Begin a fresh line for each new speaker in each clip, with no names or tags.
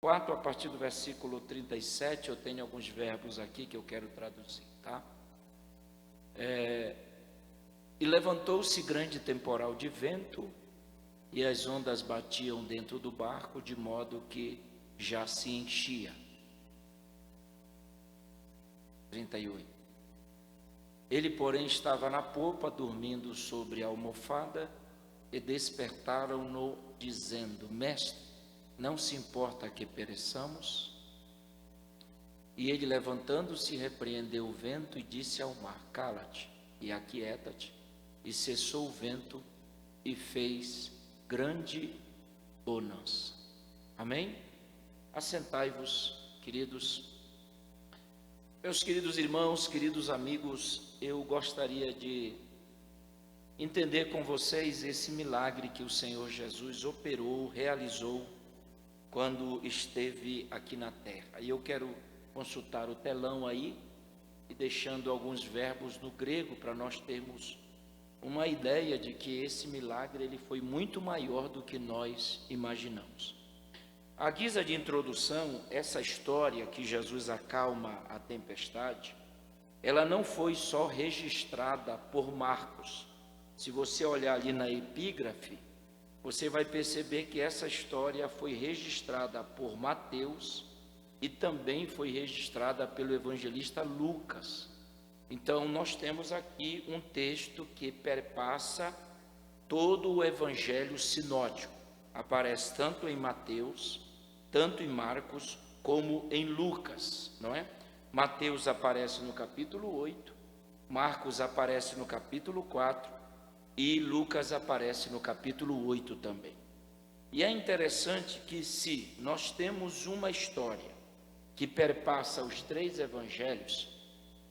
4, a partir do versículo 37, eu tenho alguns verbos aqui que eu quero traduzir, tá? E levantou-se grande temporal de vento, e as ondas batiam dentro do barco, de modo que já se enchia. 38. Ele, porém, estava na popa, dormindo sobre a almofada, e despertaram-no, dizendo: Mestre, não se importa que pereçamos? E ele, levantando-se, repreendeu o vento e disse ao mar: Cala-te e aquieta-te. E cessou o vento e fez grande bonança. Amém? Assentai-vos, queridos. Meus queridos irmãos, queridos amigos, eu gostaria de entender com vocês esse milagre que o Senhor Jesus operou, realizou quando esteve aqui na terra. E eu quero consultar o telão aí e deixando alguns verbos no grego para nós termos uma ideia de que esse milagre ele foi muito maior do que nós imaginamos. À guisa de introdução, essa história que Jesus acalma a tempestade, ela não foi só registrada por Marcos. Se você olhar ali na epígrafe, você vai perceber que essa história foi registrada por Mateus e também foi registrada pelo evangelista Lucas. Então, nós temos aqui um texto que perpassa todo o evangelho sinótico. Aparece tanto em Mateus, tanto em Marcos, como em Lucas, não é? Mateus aparece no capítulo 8, Marcos aparece no capítulo 4 e Lucas aparece no capítulo 8 também. E é interessante que se nós temos uma história que perpassa os 3 evangelhos,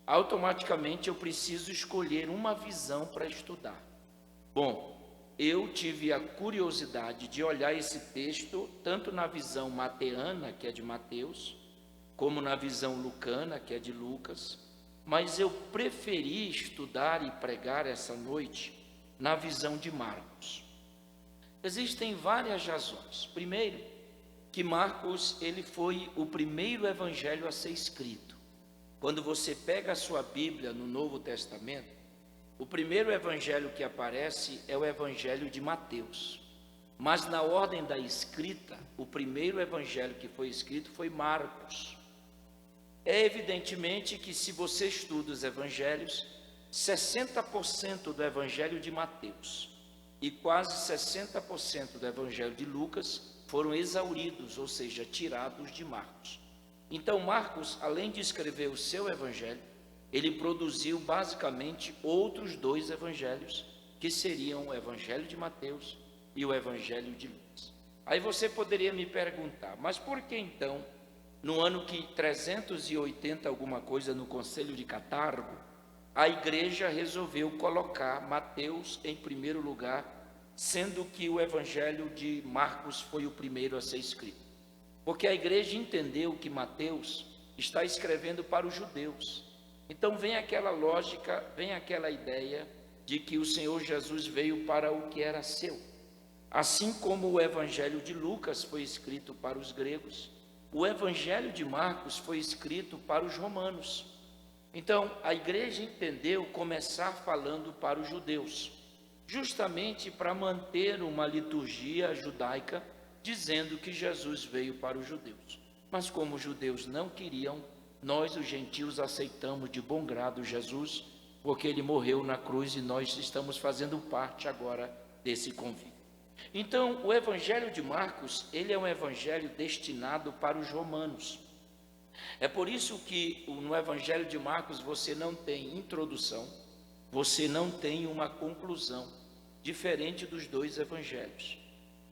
automaticamente eu preciso escolher uma visão para estudar. Bom, eu tive a curiosidade de olhar esse texto tanto na visão mateana, que é de Mateus, como na visão lucana, que é de Lucas, mas eu preferi estudar e pregar essa noite na visão de Marcos. Existem várias razões. Primeiro, que Marcos ele foi o primeiro evangelho a ser escrito. Quando você pega a sua Bíblia no Novo Testamento, o primeiro evangelho que aparece é o evangelho de Mateus. Mas na ordem da escrita, o primeiro evangelho que foi escrito foi Marcos. É evidentemente que se você estuda os evangelhos, 60% do evangelho de Mateus e quase 60% do evangelho de Lucas foram exauridos, ou seja, tirados de Marcos. Então Marcos, além de escrever o seu evangelho, ele produziu basicamente outros 2 evangelhos, que seriam o evangelho de Mateus e o evangelho de Lucas. Aí você poderia me perguntar, mas por que então, no ano que 380 alguma coisa no Conselho de Catargo, a igreja resolveu colocar Mateus em primeiro lugar, sendo que o evangelho de Marcos foi o primeiro a ser escrito? Porque a igreja entendeu que Mateus está escrevendo para os judeus. Então vem aquela lógica, vem aquela ideia de que o Senhor Jesus veio para o que era seu. Assim como o evangelho de Lucas foi escrito para os gregos, o evangelho de Marcos foi escrito para os romanos. Então a igreja entendeu começar falando para os judeus, justamente para manter uma liturgia judaica, dizendo que Jesus veio para os judeus. Mas como os judeus não queriam, nós os gentios aceitamos de bom grado Jesus, porque ele morreu na cruz e nós estamos fazendo parte agora desse convite. Então, o evangelho de Marcos, ele é um evangelho destinado para os romanos. É por isso que no evangelho de Marcos você não tem introdução, você não tem uma conclusão, diferente dos 2 evangelhos.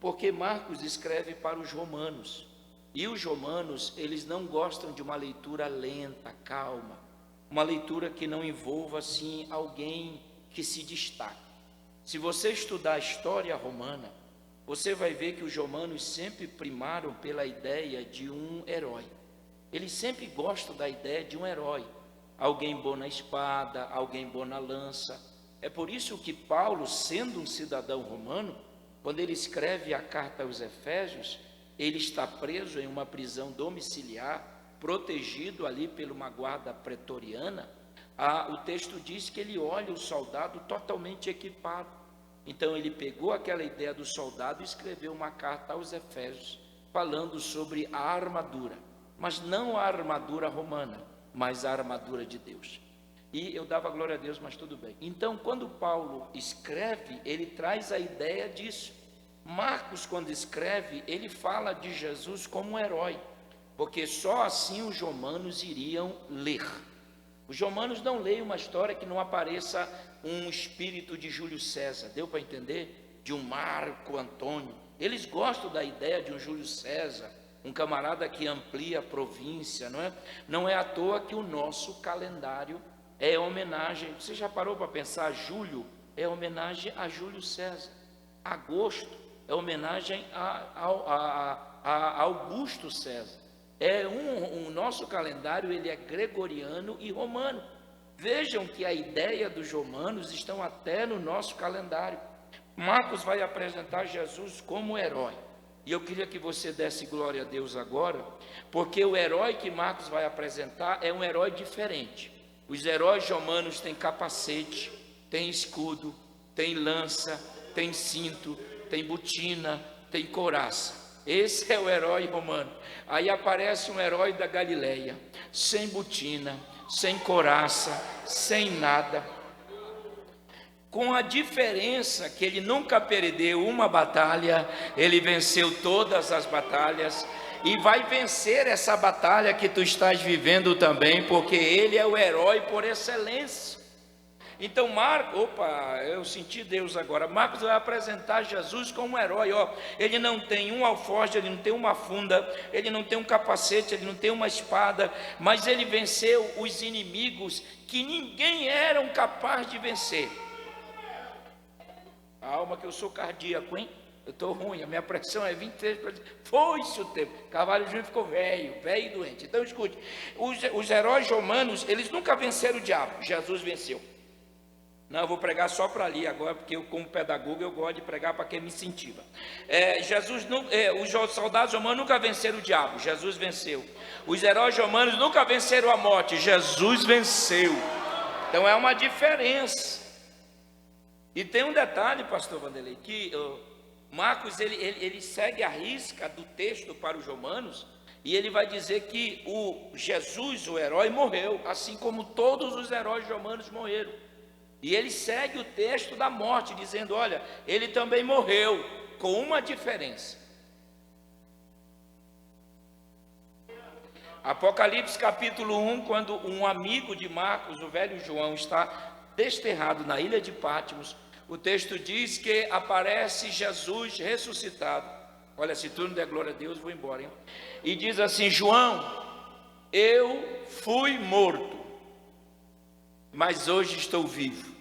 Porque Marcos escreve para os romanos, e os romanos, eles não gostam de uma leitura lenta, calma, uma leitura que não envolva, assim, alguém que se destaque. Se você estudar a história romana, você vai ver que os romanos sempre primaram pela ideia de um herói. Eles sempre gostam da ideia de um herói, alguém bom na espada, alguém bom na lança. É por isso que Paulo, sendo um cidadão romano, quando ele escreve a carta aos Efésios, ele está preso em uma prisão domiciliar, protegido ali por uma guarda pretoriana. O texto diz que ele olha o soldado totalmente equipado. Então ele pegou aquela ideia do soldado e escreveu uma carta aos Efésios, falando sobre a armadura, mas não a armadura romana, mas a armadura de Deus. E eu dava glória a Deus, mas tudo bem. Então, quando Paulo escreve, ele traz a ideia disso. Marcos, quando escreve, ele fala de Jesus como um herói, porque só assim os romanos iriam ler. Os romanos não leem uma história que não apareça um espírito de Júlio César, deu para entender? De um Marco Antônio. Eles gostam da ideia de um Júlio César, um camarada que amplia a província, não é? Não é à toa que o nosso calendário é homenagem. Você já parou para pensar? Julho é homenagem a Júlio César. Agosto é homenagem a Augusto César. O nosso calendário ele é gregoriano e romano. Vejam que a ideia dos romanos estão até no nosso calendário. Marcos vai apresentar Jesus como herói. E eu queria que você desse glória a Deus agora, porque o herói que Marcos vai apresentar é um herói diferente. Os heróis romanos têm capacete, têm escudo, têm lança, têm cinto, têm botina, têm couraça. Esse é o herói romano. Aí aparece um herói da Galileia, sem botina, sem couraça, sem nada, com a diferença que ele nunca perdeu uma batalha, ele venceu todas as batalhas, e vai vencer essa batalha que tu estás vivendo também, porque ele é o herói por excelência. Então eu senti Deus agora. Marcos vai apresentar Jesus como um herói. Ele não tem um alforje, ele não tem uma funda, ele não tem um capacete, ele não tem uma espada, mas ele venceu os inimigos que ninguém era capaz de vencer. A alma que eu sou cardíaco, hein? Eu estou ruim, a minha pressão é 23, foi-se o tempo. Carvalho Júnior ficou velho e doente. Então escute, os heróis romanos, eles nunca venceram o diabo. Jesus venceu. Não, eu vou pregar só para ali agora, porque eu, como pedagogo, eu gosto de pregar para quem me incentiva. Os soldados romanos nunca venceram o diabo, Jesus venceu. Os heróis romanos nunca venceram a morte, Jesus venceu. Então é uma diferença. E tem um detalhe, pastor Vanderlei, que Marcos ele segue a risca do texto para os romanos, e ele vai dizer que o Jesus, o herói, morreu, assim como todos os heróis romanos morreram. E ele segue o texto da morte, dizendo, olha, ele também morreu, com uma diferença. Apocalipse capítulo 1, quando um amigo de Marcos, o velho João, está desterrado na ilha de Patmos, o texto diz que aparece Jesus ressuscitado. Olha, se tu não der glória a Deus, vou embora, hein? E diz assim, João, eu fui morto, mas hoje estou vivo.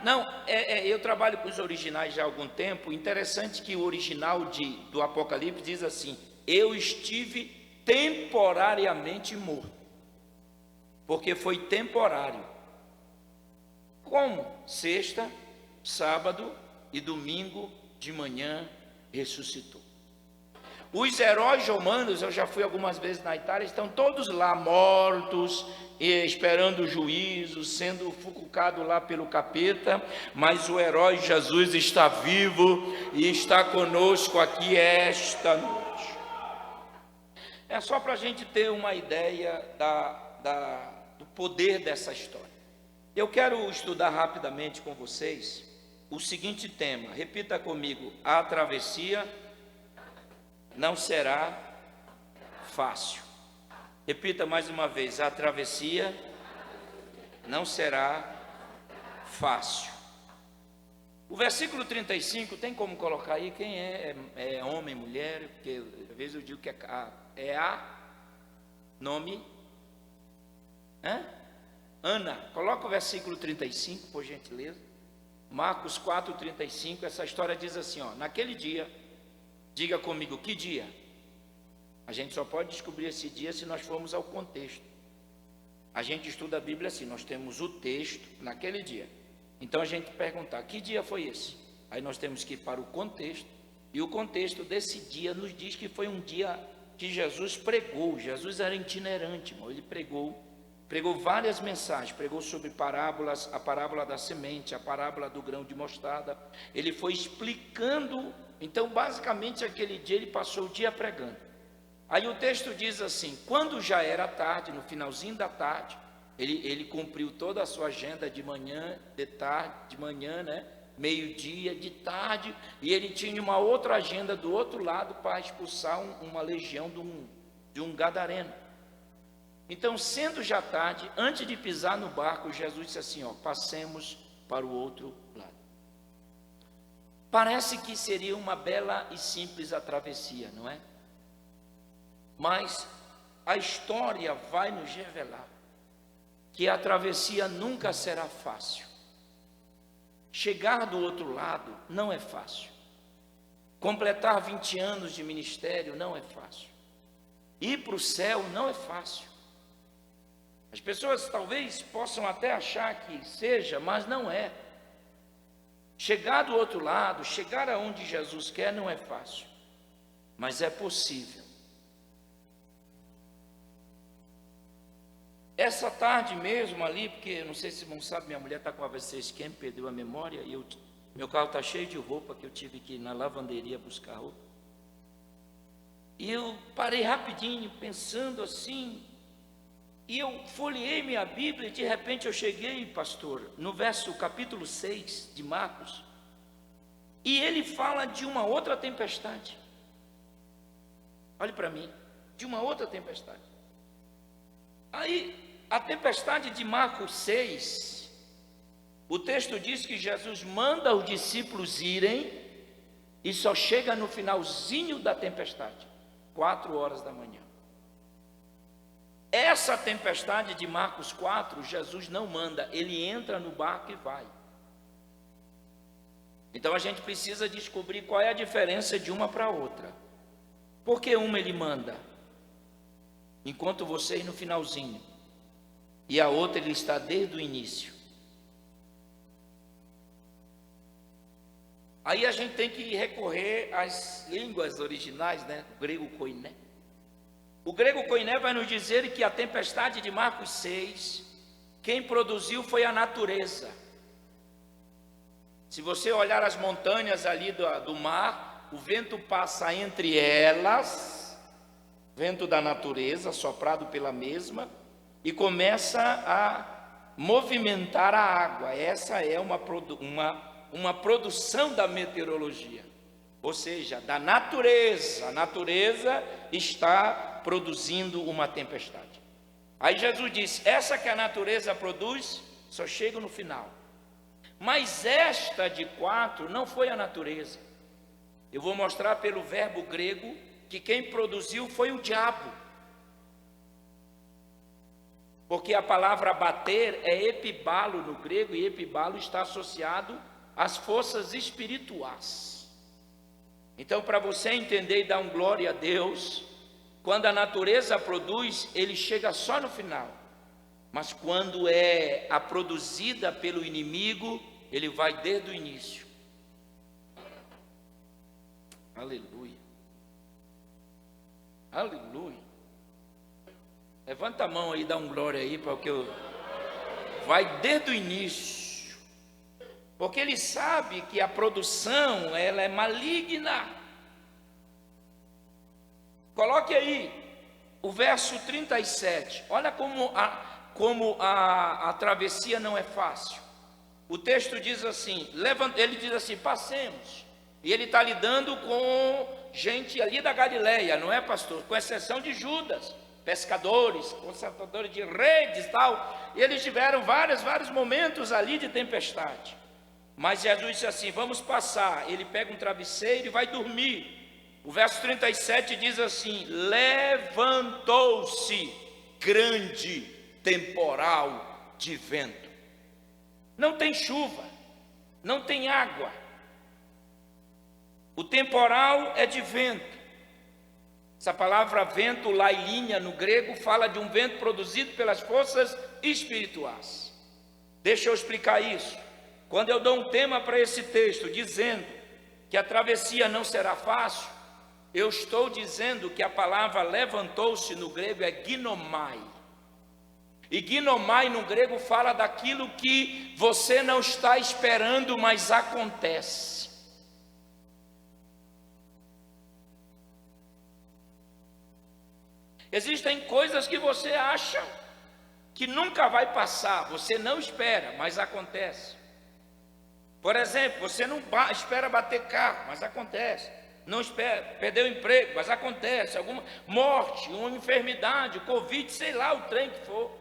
Não, eu trabalho com os originais já há algum tempo. Interessante que o original do Apocalipse diz assim, eu estive temporariamente morto, porque foi temporário. Como? Sexta, sábado e domingo de manhã ressuscitou. Os heróis romanos, eu já fui algumas vezes na Itália, estão todos lá mortos, esperando o juízo, sendo enforcado lá pelo capeta, mas o herói Jesus está vivo e está conosco aqui esta noite. É só para a gente ter uma ideia do poder dessa história. Eu quero estudar rapidamente com vocês o seguinte tema, repita comigo, a travessia não será fácil. Repita mais uma vez, a travessia não será fácil. O versículo 35, tem como colocar aí quem é homem, mulher, porque às vezes eu digo que é a nome, Ana, coloca o versículo 35, por gentileza. Marcos 4:35, essa história diz assim, naquele dia, diga comigo, que dia? A gente só pode descobrir esse dia se nós formos ao contexto. A gente estuda a Bíblia assim, nós temos o texto naquele dia. Então a gente perguntar, que dia foi esse? Aí nós temos que ir para o contexto E o contexto desse dia nos diz que foi um dia que Jesus pregou. Jesus era itinerante, irmão. Ele pregou várias mensagens, pregou sobre parábolas, a parábola da semente, a parábola do grão de mostarda. Ele foi explicando. Então, basicamente, aquele dia ele passou o dia pregando. Aí o texto diz assim: quando já era tarde, no finalzinho da tarde, ele cumpriu toda a sua agenda de manhã, de tarde, de manhã, né? Meio-dia, de tarde, e ele tinha uma outra agenda do outro lado para expulsar uma legião de um gadareno. Então, sendo já tarde, antes de pisar no barco, Jesus disse assim: passemos para o outro lado. Parece que seria uma bela e simples a travessia, não é? Mas a história vai nos revelar que a travessia nunca será fácil. Chegar do outro lado não é fácil. Completar 20 anos de ministério não é fácil. Ir para o céu não é fácil. As pessoas talvez possam até achar que seja, mas não é. Chegar do outro lado, chegar aonde Jesus quer não é fácil, mas é possível. Essa tarde mesmo ali, porque não sei se não sabe, minha mulher está com AVC isquêmico, perdeu a memória, e meu carro está cheio de roupa, que eu tive que ir na lavanderia buscar roupa. E eu parei rapidinho, pensando assim, e eu folheei minha Bíblia, e de repente eu cheguei, pastor, no capítulo 6 de Marcos, e ele fala de uma outra tempestade. Olhe para mim, de uma outra tempestade. Aí, a tempestade de Marcos 6, o texto diz que Jesus manda os discípulos irem e só chega no finalzinho da tempestade, 4 horas da manhã. Essa tempestade de Marcos 4, Jesus não manda, ele entra no barco e vai. Então a gente precisa descobrir qual é a diferença de uma para outra. Por que uma ele manda, enquanto você ir no finalzinho, e a outra ele está desde o início? Aí a gente tem que recorrer às línguas originais, né? O grego koiné. O grego koiné vai nos dizer que a tempestade de Marcos 6, quem produziu foi a natureza. Se você olhar as montanhas ali do mar, o vento passa entre elas, vento da natureza, soprado pela mesma, e começa a movimentar a água. Essa é uma produção da meteorologia, ou seja, da natureza. A natureza está produzindo uma tempestade. Aí Jesus disse: essa que a natureza produz, só chega no final. Mas esta de 4 não foi a natureza. Eu vou mostrar pelo verbo grego que quem produziu foi o diabo. Porque a palavra bater é epibalo no grego, e epibalo está associado às forças espirituais. Então, para você entender e dar glória a Deus, quando a natureza produz, ele chega só no final. Mas quando é a produzida pelo inimigo, ele vai desde o início. Aleluia. Aleluia. Levanta a mão aí, dá glória aí, porque vai desde o início. Porque ele sabe que a produção, ela é maligna. Coloque aí o verso 37. Olha como a travessia não é fácil. O texto diz assim, ele diz assim: passemos. E ele está lidando com gente ali da Galileia, não é, pastor? Com exceção de Judas, pescadores, concentradores de redes e tal. E eles tiveram vários momentos ali de tempestade. Mas Jesus disse assim: vamos passar. Ele pega um travesseiro e vai dormir. O verso 37 diz assim: levantou-se grande temporal de vento. Não tem chuva, não tem água. O temporal é de vento. Essa palavra vento, lailínea no grego, fala de um vento produzido pelas forças espirituais. Deixa eu explicar isso. Quando eu dou um tema para esse texto, dizendo que a travessia não será fácil, eu estou dizendo que a palavra levantou-se no grego é ginomai. E ginomai no grego fala daquilo que você não está esperando, mas acontece. Existem coisas que você acha que nunca vai passar, você não espera, mas acontece. Por exemplo, você não espera bater carro, mas acontece. Não espera, perdeu o emprego, mas acontece. Alguma morte, uma enfermidade, Covid, sei lá o trem que for.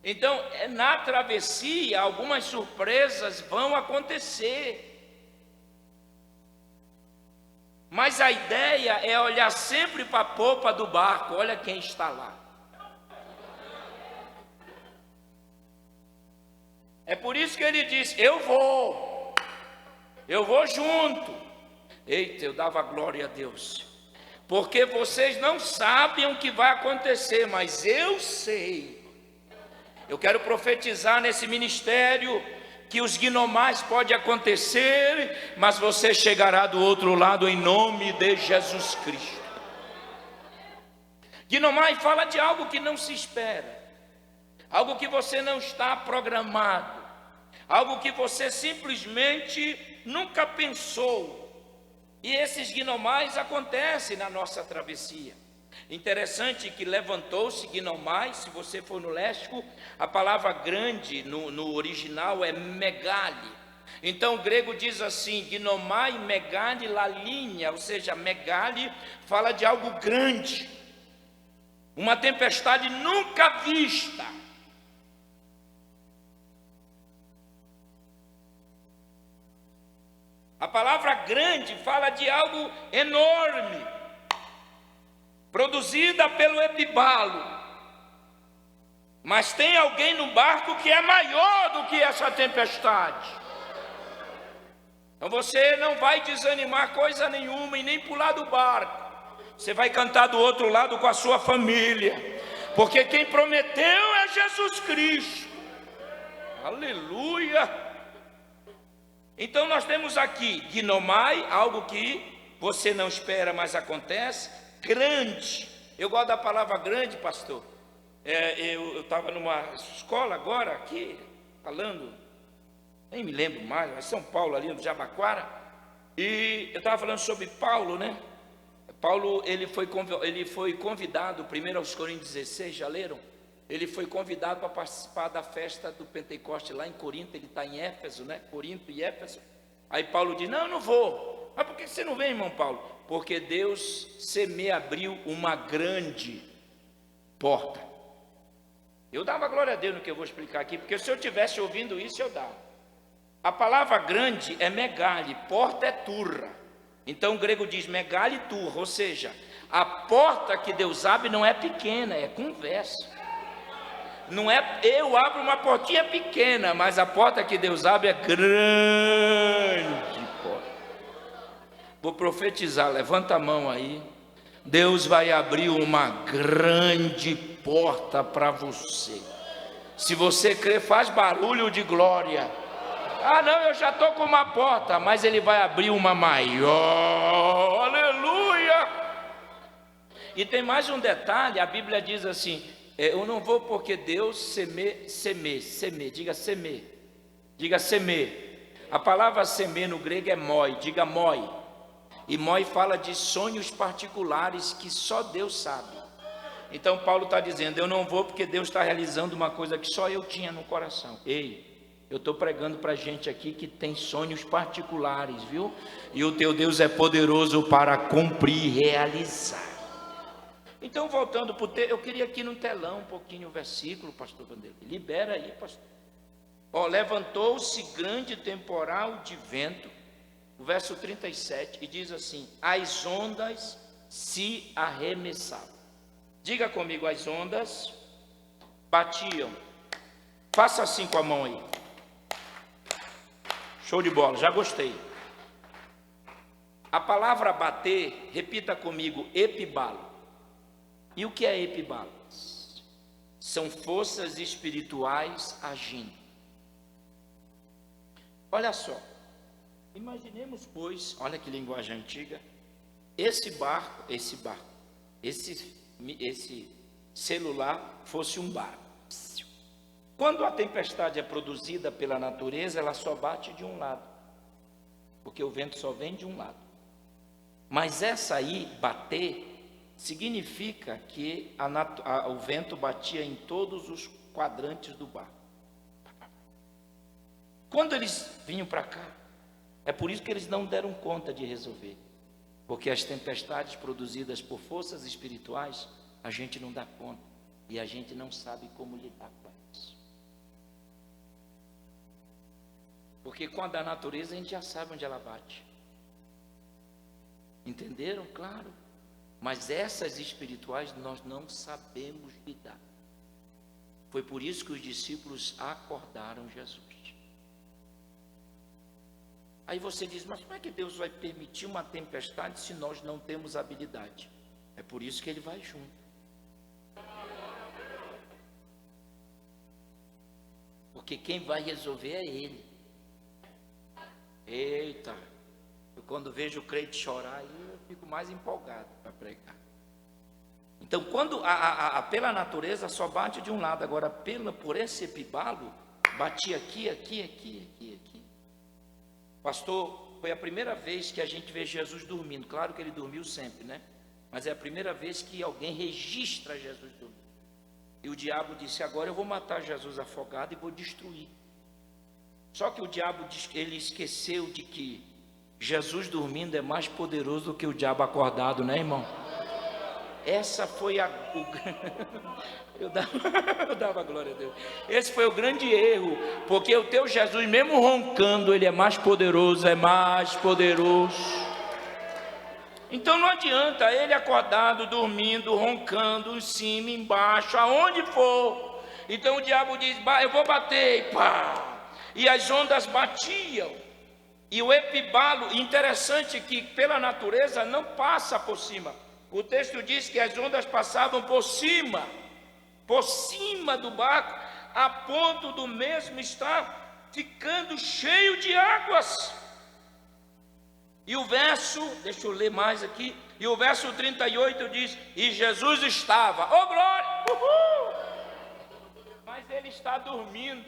Então, na travessia, algumas surpresas vão acontecer. Mas a ideia é olhar sempre para a popa do barco, olha quem está lá. É por isso que ele diz, eu vou junto. Eita, eu dava glória a Deus, porque vocês não sabem o que vai acontecer, mas eu sei. Eu quero profetizar nesse ministério que os ginomais podem acontecer, mas você chegará do outro lado em nome de Jesus Cristo. Ginomai fala de algo que não se espera, algo que você não está programado, algo que você simplesmente nunca pensou. E esses ginomais acontecem na nossa travessia. Interessante que levantou-se ginomai, se você for no léxico, a palavra grande no original é megali. Então o grego diz assim, ginomai megali lalinha, ou seja, megali fala de algo grande, uma tempestade nunca vista. A palavra grande fala de algo enorme, produzida pelo epibalo. Mas tem alguém no barco que é maior do que essa tempestade. Então você não vai desanimar coisa nenhuma e nem pular do barco. Você vai cantar do outro lado com a sua família, porque quem prometeu é Jesus Cristo. Aleluia! Então nós temos aqui ginomai, algo que você não espera, mas acontece. Grande, eu gosto da palavra grande, pastor. Eu estava numa escola agora aqui, falando, nem me lembro mais, mas São Paulo ali no Jabaquara, e eu estava falando sobre Paulo, né? Paulo, ele foi convidado, 1 Coríntios 16, já leram? Ele foi convidado para participar da festa do Pentecoste lá em Corinto. Ele está em Éfeso, né? Corinto e Éfeso. Aí Paulo diz, não, eu não vou. Mas por que você não vem, irmão Paulo? Porque Deus me abriu uma grande porta. Eu dava glória a Deus no que eu vou explicar aqui, porque se eu tivesse ouvindo isso, eu dava. A palavra grande é megali, porta é turra. Então o grego diz megali turra, ou seja, a porta que Deus abre não é pequena, é conversa. Não é, eu abro uma portinha pequena, mas a porta que Deus abre é grande porta. Vou profetizar, levanta a mão aí. Deus vai abrir uma grande porta para você. Se você crer, faz barulho de glória. Ah não, eu já estou com uma porta, mas Ele vai abrir uma maior. Aleluia! E tem mais um detalhe, a Bíblia diz assim, eu não vou porque Deus semer, diga semer. A palavra semer no grego é moi, diga moi. E moi fala de sonhos particulares que só Deus sabe. Então Paulo está dizendo, eu não vou porque Deus está realizando uma coisa que só eu tinha no coração. Ei, eu estou pregando para gente aqui que tem sonhos particulares, viu? E o teu Deus é poderoso para cumprir e realizar. Então, voltando para o texto, eu queria aqui no telão um pouquinho o versículo, pastor Vanderlei. Libera aí, pastor. Levantou-se grande temporal de vento, o verso 37, e diz assim, as ondas se arremessavam. Diga comigo, as ondas batiam. Faça assim com a mão aí. Show de bola, já gostei. A palavra bater, repita comigo, epibalo. E o que é epibalo? São forças espirituais agindo. Olha só, Imaginemos, pois, olha que linguagem antiga, esse celular fosse um barco. Quando a tempestade é produzida pela natureza, ela só bate de um lado, porque o vento só vem de um lado. Mas essa aí, bater, significa que o vento batia em todos os quadrantes do barco. Quando eles vinham para cá, é por isso que eles não deram conta de resolver, porque as tempestades produzidas por forças espirituais, a gente não dá conta, e a gente não sabe como lidar com isso. Porque quando a natureza, a gente já sabe onde ela bate. Entenderam? Claro. Mas essas espirituais nós não sabemos lidar. Foi por isso que os discípulos acordaram Jesus. Aí você diz, mas como é que Deus vai permitir uma tempestade se nós não temos habilidade? É por isso que Ele vai junto. Porque quem vai resolver é Ele. Eita, eu quando vejo o crente chorar, eu fico mais empolgado para pregar. Então, quando pela natureza só bate de um lado, agora por esse epibalo, batia aqui. Pastor, foi a primeira vez que a gente vê Jesus dormindo. Claro que ele dormiu sempre, né? Mas é a primeira vez que alguém registra Jesus dormindo. E o diabo disse, agora eu vou matar Jesus afogado e vou destruir. Só que o diabo, ele esqueceu de que Jesus dormindo é mais poderoso do que o diabo acordado, né, irmão? Essa foi eu dava glória a Deus. Esse foi o grande erro, porque o teu Jesus, mesmo roncando, ele é mais poderoso, Então não adianta ele acordado, dormindo, roncando, em cima, embaixo, aonde for. Então o diabo diz, eu vou bater, e pá. E as ondas batiam. E o epibalo, interessante que pela natureza não passa por cima. O texto diz que as ondas passavam por cima do barco, a ponto do mesmo estar ficando cheio de águas. E o verso, deixa eu ler mais aqui, e o verso 38 diz, e Jesus estava, oh glória, mas ele está dormindo.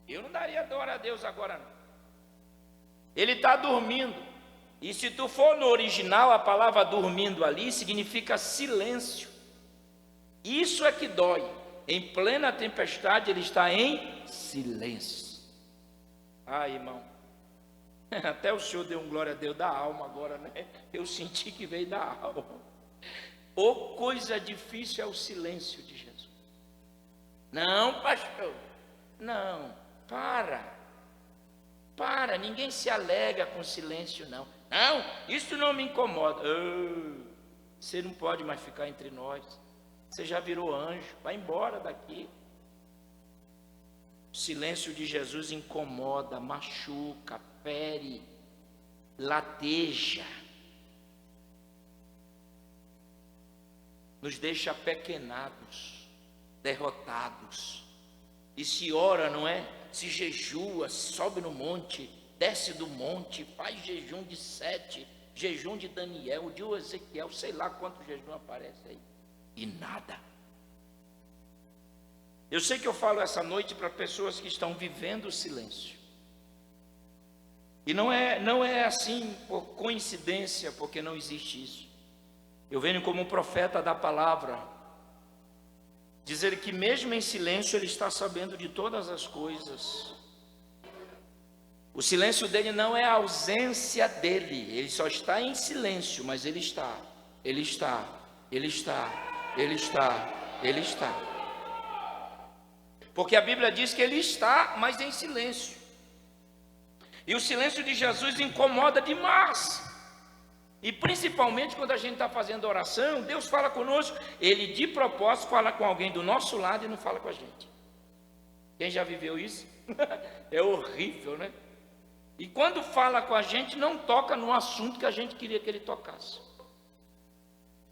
Eu não daria glória a Deus agora não. Ele está dormindo. E se tu for no original, a palavra dormindo ali significa silêncio. Isso é que dói. Em plena tempestade ele está em silêncio. Ah, irmão, até o senhor deu um glória a Deus da alma agora, né? Eu senti que veio da alma. Ou coisa difícil é o silêncio de Jesus. Não, pastor, não, para, ninguém se alega com silêncio não. Não, isso não me incomoda. Você não pode mais ficar entre nós. Você já virou anjo, vai embora daqui. O silêncio de Jesus incomoda, machuca, fere, lateja, nos deixa pequenados, derrotados. E se ora, não é? Se jejua, sobe no monte, desce do monte, faz jejum de 7, jejum de Daniel, de Ezequiel, sei lá quanto jejum aparece aí. E nada. Eu sei que eu falo essa noite para pessoas que estão vivendo o silêncio. E não é assim por coincidência, porque não existe isso. Eu venho como um profeta da palavra, dizer que mesmo em silêncio ele está sabendo de todas as coisas. O silêncio dele não é a ausência dele, ele só está em silêncio, mas ele está. Porque a Bíblia diz que ele está, mas em silêncio. E o silêncio de Jesus incomoda demais. E principalmente quando a gente está fazendo oração, Deus fala conosco, Ele de propósito fala com alguém do nosso lado e não fala com a gente. Quem já viveu isso? É horrível, né? E quando fala com a gente, não toca no assunto que a gente queria que ele tocasse.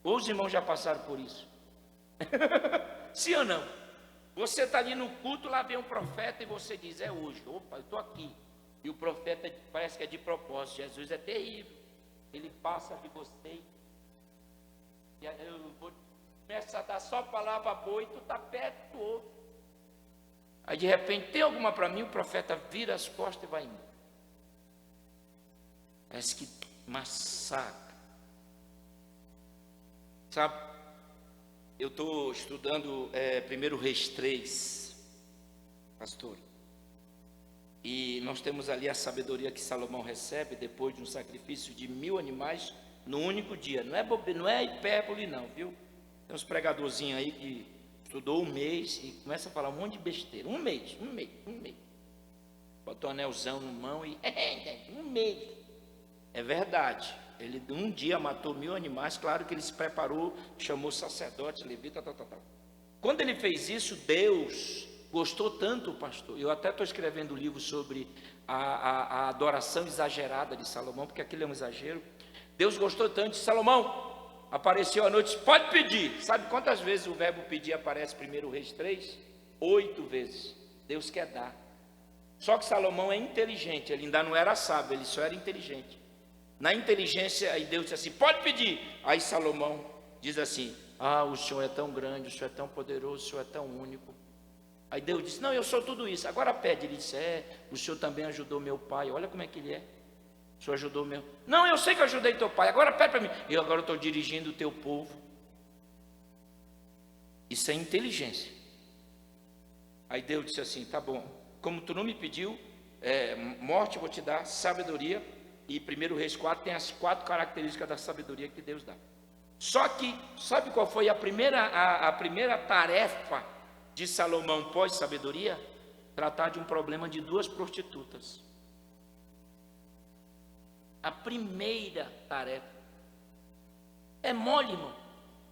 Ou os irmãos já passaram por isso? Sim ou não? Você está ali no culto, lá vem um profeta e você diz, é hoje. Opa, eu estou aqui. E o profeta parece que é de propósito. Jesus é terrível. Ele passa de você. E eu vou começar a dar só palavra boa e tu está perto do outro. Aí de repente tem alguma para mim, o profeta vira as costas e vai embora. Parece que massacra. Sabe, eu estou estudando 1 Reis 3, pastor. E nós temos ali a sabedoria que Salomão recebe depois de um sacrifício de 1000 animais no único dia. Não é hipérbole não, viu? Tem uns pregadorzinhos aí que estudou um mês e começa a falar um monte de besteira. Um mês. Botou um anelzão na mão e um mês. É verdade. Ele um dia matou 1000 animais, claro que ele se preparou, chamou sacerdote, levita, tal. Quando ele fez isso, Deus gostou tanto, pastor. Eu até estou escrevendo um livro sobre a adoração exagerada de Salomão, porque aquilo é um exagero. Deus gostou tanto de Salomão. Apareceu à noite, pode pedir. Sabe quantas vezes o verbo pedir aparece em 1 Reis 3? 8 vezes. Deus quer dar. Só que Salomão é inteligente, ele ainda não era sábio, ele só era inteligente. Na inteligência, aí Deus disse assim, pode pedir. Aí Salomão diz assim, o Senhor é tão grande, o Senhor é tão poderoso, o Senhor é tão único. Aí Deus disse, não, eu sou tudo isso, agora pede. Ele disse, o Senhor também ajudou meu pai, olha como é que ele é. O Senhor ajudou meu... Não, eu sei que eu ajudei teu pai, agora pede para mim. Eu agora estou dirigindo o teu povo. Isso é inteligência. Aí Deus disse assim, tá bom, como tu não me pediu morte, eu vou te dar sabedoria. E 1 Reis 4 tem as 4 características da sabedoria que Deus dá. Só que, sabe qual foi a primeira tarefa de Salomão pós-sabedoria? Tratar de um problema de 2 prostitutas. A primeira tarefa. É mole, irmão.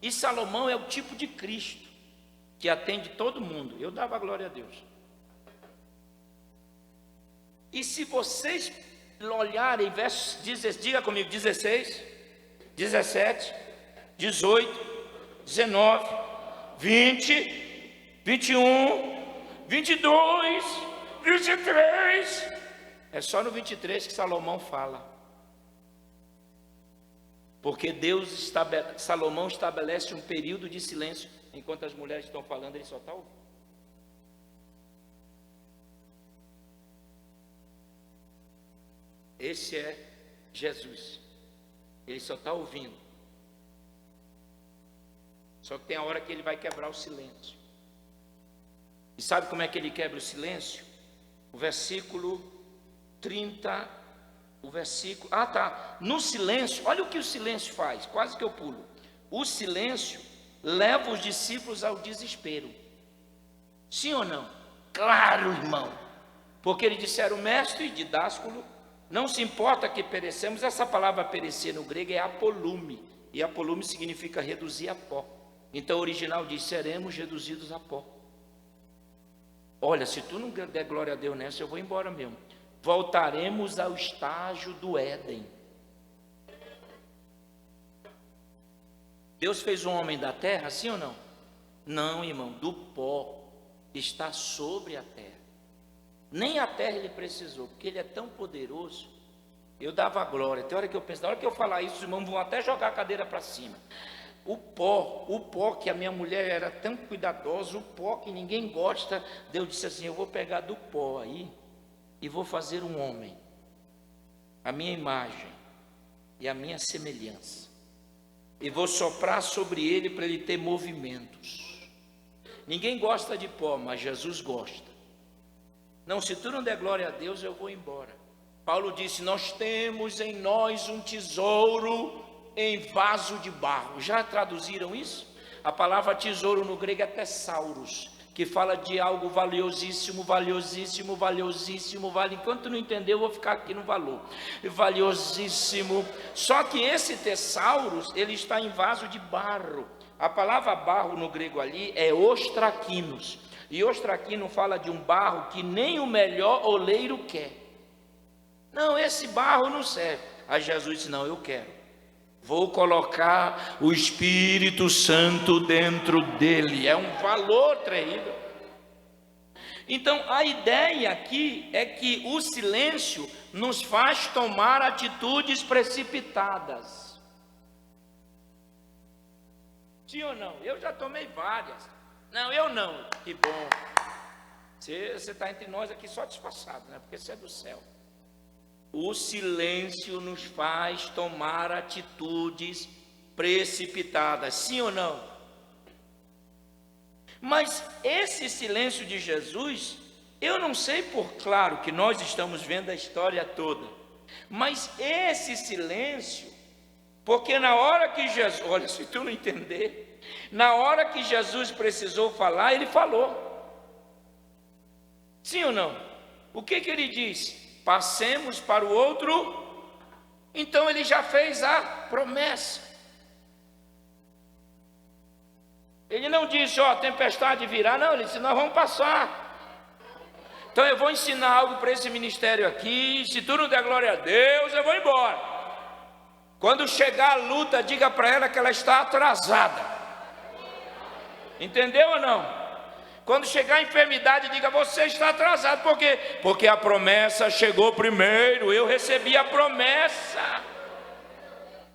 E Salomão é o tipo de Cristo que atende todo mundo. Eu dava glória a Deus. E se vocês olharem versos, diga comigo, 16, 17, 18, 19, 20, 21, 22, 23. É só no 23 que Salomão fala. Porque Salomão estabelece um período de silêncio. Enquanto as mulheres estão falando, ele só está ouvindo. Esse é Jesus. Ele só está ouvindo. Só que tem a hora que ele vai quebrar o silêncio. E sabe como é que ele quebra o silêncio? O versículo 30, o versículo... No silêncio, olha o que o silêncio faz, quase que eu pulo. O silêncio leva os discípulos ao desespero. Sim ou não? Claro, irmão. Porque eles disseram, mestre e didásculo, não se importa que perecemos. Essa palavra perecer no grego é apolume. E apolume significa reduzir a pó. Então o original diz, seremos reduzidos a pó. Olha, se tu não der glória a Deus nessa, eu vou embora mesmo. Voltaremos ao estágio do Éden. Deus fez um homem da terra, sim ou não? Não, irmão, do pó está sobre a terra. Nem a terra ele precisou, porque ele é tão poderoso. Eu dava glória. Tem hora que eu penso, na hora que eu falar isso, os irmãos vão até jogar a cadeira para cima. O pó que a minha mulher era tão cuidadosa, o pó que ninguém gosta, Deus disse assim, eu vou pegar do pó aí e vou fazer um homem, a minha imagem e a minha semelhança, e vou soprar sobre ele para ele ter movimentos. Ninguém gosta de pó, mas Jesus gosta. Não, se tu não der glória a Deus, eu vou embora. Paulo disse, nós temos em nós um tesouro em vaso de barro. Já traduziram isso? A palavra tesouro no grego é tesauros, que fala de algo valiosíssimo, valiosíssimo, valiosíssimo, enquanto tu não entender, eu vou ficar aqui no valor. Valiosíssimo. Só que esse tesauros, ele está em vaso de barro. A palavra barro no grego ali é ostraquinos. E ostraquino fala de um barro que nem o melhor oleiro quer. Não, esse barro não serve. Aí Jesus disse, não, eu quero. Vou colocar o Espírito Santo dentro dele. É um valor terrível. Então, a ideia aqui é que o silêncio nos faz tomar atitudes precipitadas. Sim ou não? Eu já tomei várias. Não, eu não. Que bom. Você está entre nós aqui só disfarçado, né? Porque você é do céu. O silêncio nos faz tomar atitudes precipitadas. Sim ou não? Mas esse silêncio de Jesus, eu não sei, por claro que nós estamos vendo a história toda, mas esse silêncio, porque na hora que Jesus, olha, se tu não entender, na hora que Jesus precisou falar, ele falou. Sim ou não? O que ele disse? Passemos para o outro. Então ele já fez a promessa. Ele não disse, ó, a tempestade virá, não, ele disse, nós vamos passar. Então eu vou ensinar algo para esse ministério aqui, se tu não der glória a Deus, eu vou embora. Quando chegar a luta, diga para ela que ela está atrasada. Entendeu ou não? Quando chegar a enfermidade, diga, você está atrasado. Por quê? Porque a promessa chegou primeiro, eu recebi a promessa.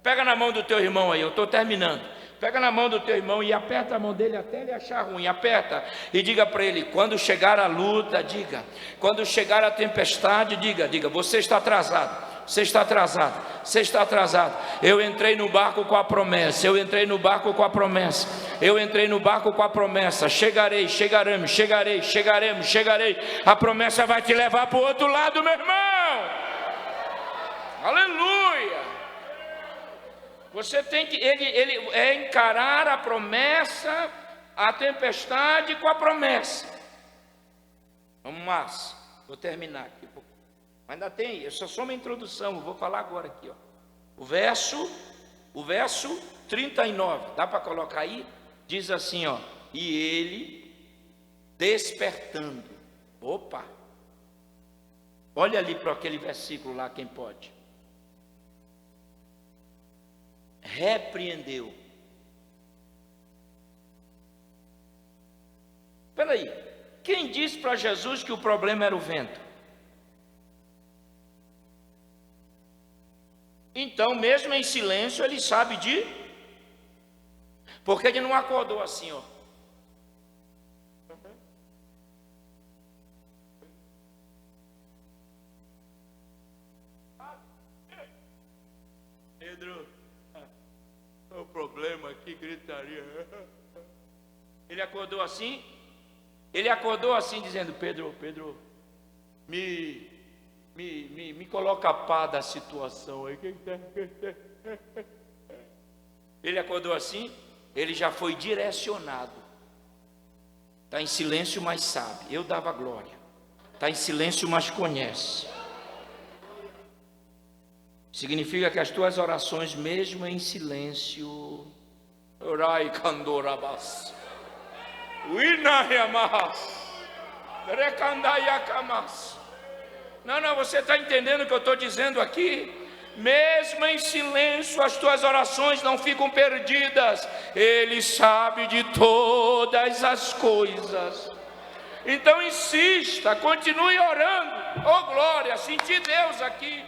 Pega na mão do teu irmão aí, eu estou terminando. Pega na mão do teu irmão e aperta a mão dele até ele achar ruim. Aperta e diga para ele, quando chegar a luta, diga. Quando chegar a tempestade, diga, você está atrasado. Você está atrasado, você está atrasado. Eu entrei no barco com a promessa. Eu entrei no barco com a promessa. Eu entrei no barco com a promessa. Chegarei, chegaremos, chegarei. A promessa vai te levar para o outro lado, meu irmão. Aleluia. Você tem que, ele é encarar a promessa, a tempestade com a promessa. Vamos mais, vou terminar aqui. Ainda tem, isso é só uma introdução, eu vou falar agora aqui, ó. O verso 39, dá para colocar aí? Diz assim, ó, e ele despertando. Opa! Olha ali para aquele versículo lá, quem pode. Repreendeu. Espera aí, quem disse para Jesus que o problema era o vento? Então, mesmo em silêncio, ele sabe de... Porque ele não acordou assim, ó. Pedro, o problema aqui, gritaria. Ele acordou assim? Ele acordou assim, dizendo, Pedro, me coloca a pá da situação aí. Ele acordou assim, ele já foi direcionado. Está em silêncio, mas sabe. Eu dava glória. Está em silêncio, mas conhece. Significa que as tuas orações, mesmo em silêncio, orai candorabas, uinayamas, recandayakamas. Não, você está entendendo o que eu estou dizendo aqui? Mesmo em silêncio, as tuas orações não ficam perdidas. Ele sabe de todas as coisas. Então insista, continue orando. Oh glória, senti Deus aqui.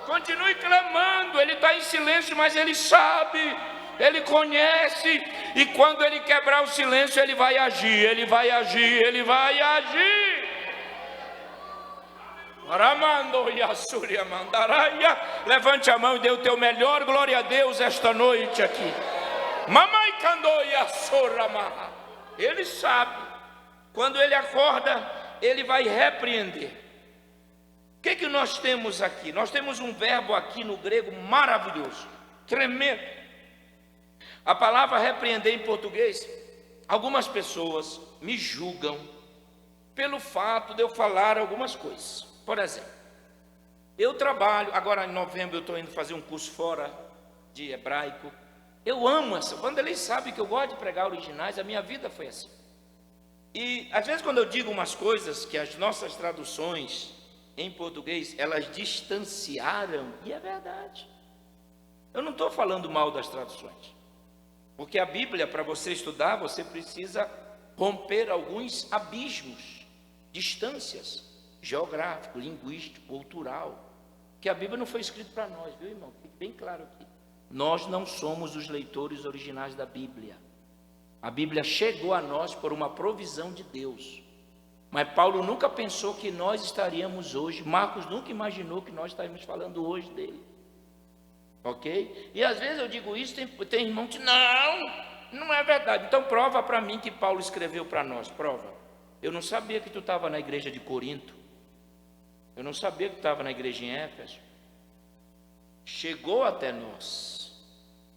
Continue clamando, ele está em silêncio, mas ele sabe, ele conhece. E quando ele quebrar o silêncio, ele vai agir, ele vai agir, ele vai agir. Levante a mão e dê o teu melhor glória a Deus esta noite aqui. Ele sabe, quando ele acorda, ele vai repreender. O que nós temos aqui? Nós temos um verbo aqui no grego maravilhoso, tremendo. A palavra repreender em português, algumas pessoas me julgam pelo fato de eu falar algumas coisas. Por exemplo, eu trabalho, agora em novembro eu estou indo fazer um curso fora de hebraico. Eu amo essa, quando eles sabem que eu gosto de pregar originais, a minha vida foi assim. E às vezes quando eu digo umas coisas que as nossas traduções em português, elas distanciaram, e é verdade. Eu não estou falando mal das traduções, porque a Bíblia, para você estudar, você precisa romper alguns abismos. distâncias geográfico, linguístico, cultural, que a Bíblia não foi escrita para nós, viu, irmão? Fique bem claro aqui. Nós não somos os leitores originais da Bíblia. A Bíblia chegou a nós por uma provisão de Deus. Mas Paulo nunca pensou que nós estaríamos hoje, Marcos nunca imaginou que nós estaríamos falando hoje dele. Ok? E às vezes eu digo isso, tem irmão que não é verdade. Então prova para mim que Paulo escreveu para nós, prova. Eu não sabia que tu estava na igreja de Corinto. Eu não sabia que tu estava na igreja em Éfeso. Chegou até nós.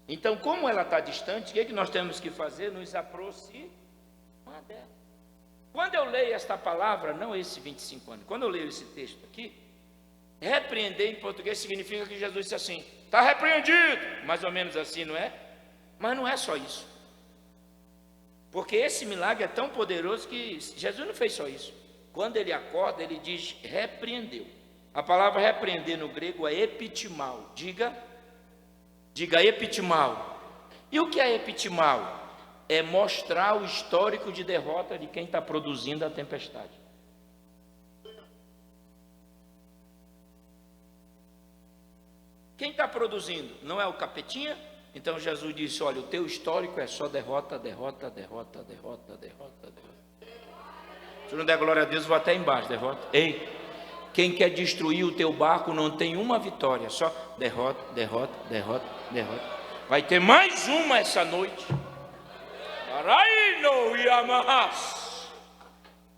Então, como ela está distante, o que é que nós temos que fazer? Nos aproximar dela. Quando eu leio esta palavra, não esse 25 anos, quando eu leio esse texto aqui, repreender em português significa que Jesus disse assim, está repreendido, mais ou menos assim, não é? Mas não é só isso. Porque esse milagre é tão poderoso que Jesus não fez só isso. Quando ele acorda, ele diz repreendeu. A palavra repreender no grego é epitimao. Diga epitimao. E o que é epitimao? É mostrar o histórico de derrota de quem está produzindo a tempestade. Quem está produzindo? Não é o capetinha? Então Jesus disse, olha, o teu histórico é só derrota, derrota, derrota, derrota, derrota, derrota. Se não der glória a Deus, vou até embaixo, derrota. Ei, quem quer destruir o teu barco não tem uma vitória, só derrota, derrota, derrota, derrota. Vai ter mais uma essa noite.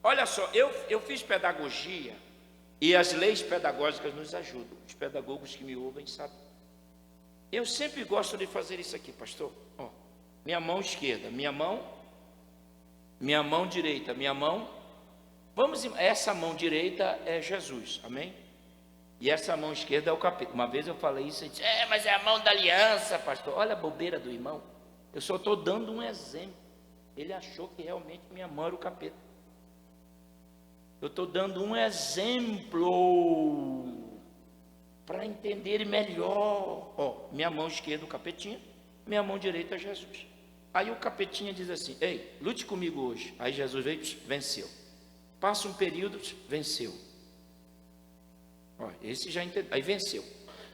Olha só, eu fiz pedagogia e as leis pedagógicas nos ajudam. Os pedagogos que me ouvem sabem. Eu sempre gosto de fazer isso aqui, pastor. Ó, minha mão esquerda, minha mão direita, minha mão. Essa mão direita é Jesus, amém? E essa mão esquerda é o capeta. Uma vez eu falei isso e disse, mas é a mão da aliança, pastor. Olha a bobeira do irmão. Eu só estou dando um exemplo. Ele achou que realmente minha mão era o capeta. Eu estou dando um exemplo para entender melhor. Ó, minha mão esquerda o capetinha, minha mão direita é Jesus. Aí o capetinha diz assim, ei, lute comigo hoje. Aí Jesus veio, venceu. Passa um período, venceu. Ó, esse já entendeu, aí venceu.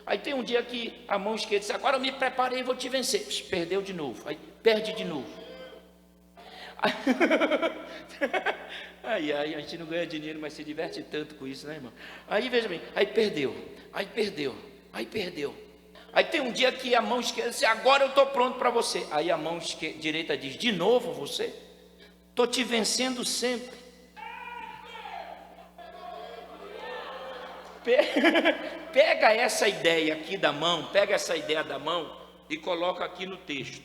Aí tem um dia que a mão esquerda diz, agora eu me preparei e vou te vencer. Perdeu de novo, aí perde de novo. Aí a gente não ganha dinheiro, mas se diverte tanto com isso, né, irmão? Aí veja bem, aí perdeu. Aí tem um dia que a mão esquerda diz, agora eu estou pronto para você. Aí a mão direita diz, de novo você? Estou te vencendo sempre. Pega essa ideia aqui da mão, e coloca aqui no texto,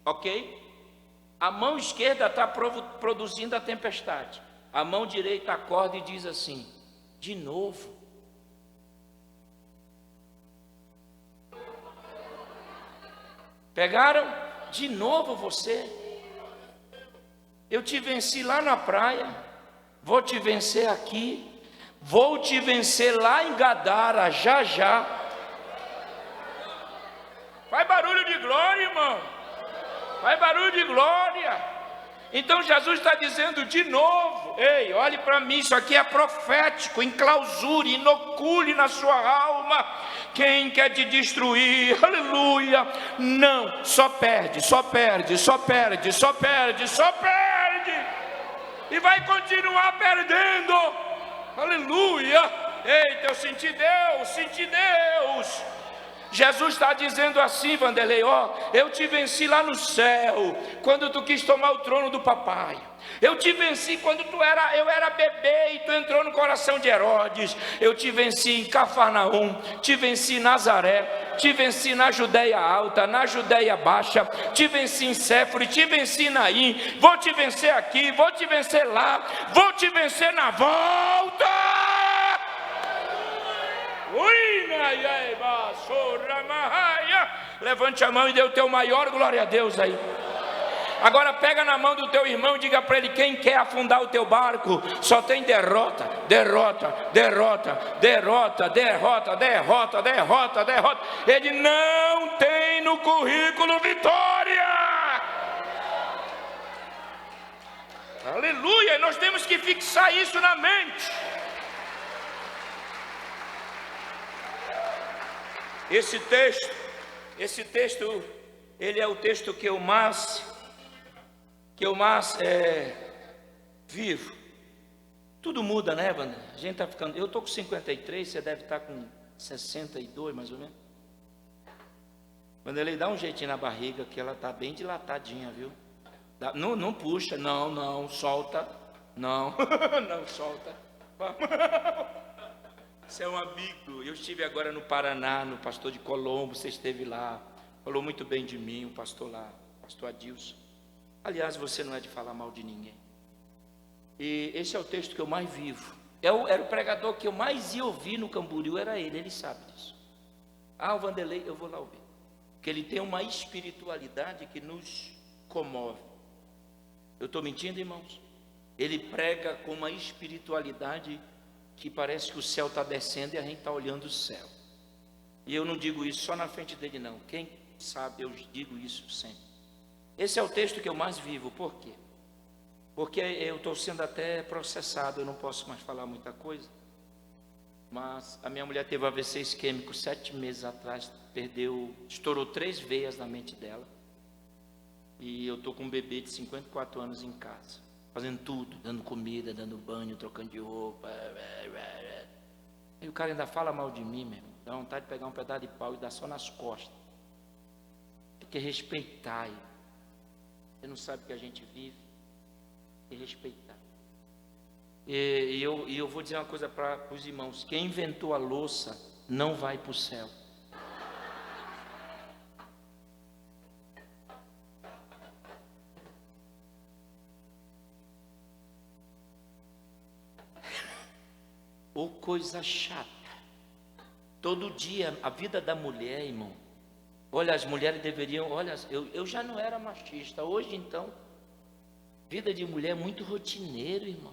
ok? A mão esquerda está produzindo a tempestade. A mão direita acorda e diz assim, de novo. Pegaram? De novo você. Eu te venci lá na praia, vou te vencer aqui, vou te vencer lá em Gadara, já já. Faz barulho de glória, irmão. Faz barulho de glória. Então Jesus está dizendo de novo, ei, olhe para mim, isso aqui é profético, enclausure, inocule na sua alma, quem quer te destruir, aleluia, não, só perde, e vai continuar perdendo, aleluia, eita, eu senti Deus. Jesus está dizendo assim, Vanderlei, ó, eu te venci lá no céu, quando tu quis tomar o trono do papai. Eu te venci quando eu era bebê e tu entrou no coração de Herodes. Eu te venci em Cafarnaum, te venci em Nazaré, te venci na Judeia alta, na Judeia baixa, te venci em Séforo, te venci em Naim, vou te vencer aqui, vou te vencer lá, vou te vencer na volta. Levante a mão e dê o teu maior glória a Deus aí. Agora pega na mão do teu irmão e diga para ele, quem quer afundar o teu barco, só tem derrota. Ele não tem no currículo vitória. Aleluia, nós temos que fixar isso na mente. Esse texto, ele é o texto que eu mais vivo. Tudo muda, né, Wander? A gente está ficando. Eu estou com 53, você deve estar com 62, mais ou menos. Quando ele dá um jeitinho na barriga, que ela está bem dilatadinha, viu? Não puxa, não, solta. Não, não solta. Você é um amigo. Eu estive agora no Paraná, no pastor de Colombo, você esteve lá. Falou muito bem de mim, o pastor lá, o pastor Adilson. Aliás, você não é de falar mal de ninguém. E esse é o texto que eu mais vivo. Era o pregador que eu mais ia ouvir no Camboriú, era ele sabe disso. O Vanderlei, eu vou lá ouvir. Porque ele tem uma espiritualidade que nos comove. Eu estou mentindo, irmãos? Ele prega com uma espiritualidade que parece que o céu está descendo e a gente está olhando o céu. E eu não digo isso só na frente dele, não. Quem sabe, eu digo isso sempre. Esse é o texto que eu mais vivo. Por quê? Porque eu estou sendo até processado, eu não posso mais falar muita coisa. Mas a minha mulher teve AVC isquêmico 7 meses atrás, estourou 3 veias na mente dela. E eu estou com um bebê de 54 anos em casa, fazendo tudo, dando comida, dando banho, trocando de roupa. E o cara ainda fala mal de mim, meu irmão. Dá vontade de pegar um pedaço de pau e dar só nas costas. Tem que respeitar. Você não sabe o que a gente vive. Tem que respeitar. E eu vou dizer uma coisa para os irmãos. Quem inventou a louça não vai para o céu. Ou coisa chata. Todo dia, a vida da mulher, irmão. Olha, as mulheres deveriam... Olha, eu já não era machista. Hoje, então, vida de mulher é muito rotineiro, irmão.